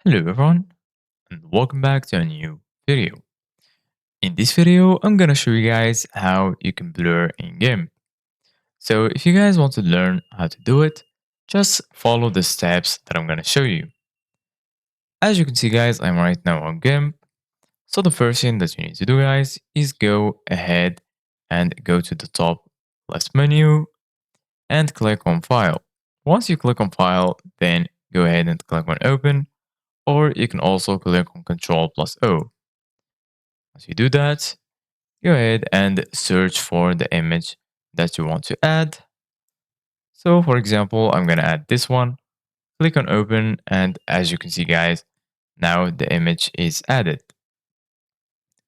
Hello everyone and welcome back to a new video. In this video, I'm gonna show you guys how you can blur in Gimp. So if you guys want to learn how to do it, just follow the steps that I'm gonna show you. As you can see guys, I'm right now on Gimp. So the first thing that you need to do guys is go ahead and go to the top left menu and click on File. Once you click on File, then go ahead and click on Open, or you can also click on Ctrl plus O. Once you do that, go ahead and search for the image that you want to add. So for example, I'm going to add this one. Click on open and as you can see guys, now the image is added.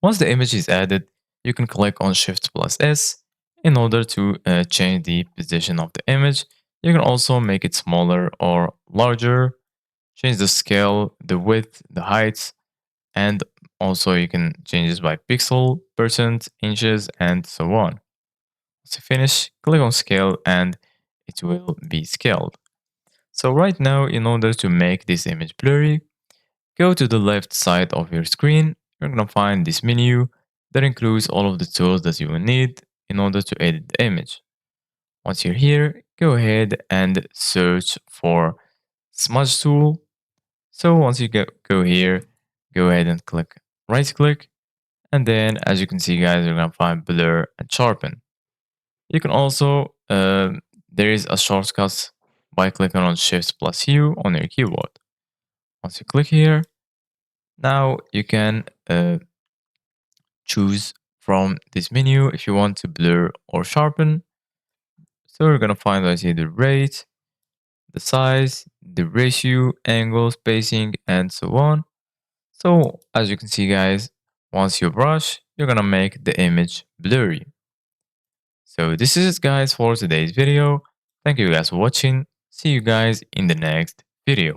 Once the image is added, you can click on Shift plus S in order to change the position of the image. You can also make it smaller or larger, change the scale, the width, the height, and also you can change this by pixel, percent, inches, and so on. To finish, click on scale and it will be scaled. So right now, in order to make this image blurry, go to the left side of your screen. You're gonna find this menu that includes all of the tools that you will need in order to edit the image. Once you're here, go ahead and search for smudge tool. So once you go here, go ahead and right click. And then as you can see guys, you're gonna find blur and sharpen. You can also, there is a shortcut by clicking on Shift plus U on your keyboard. Once you click here, now you can choose from this menu if you want to blur or sharpen. So we're gonna find right here the rate, the size, the ratio, angle, spacing, and so on. So as you can see guys, once you brush, you're gonna make the image blurry. So this is it guys for today's video. Thank you guys for watching. See you guys in the next video.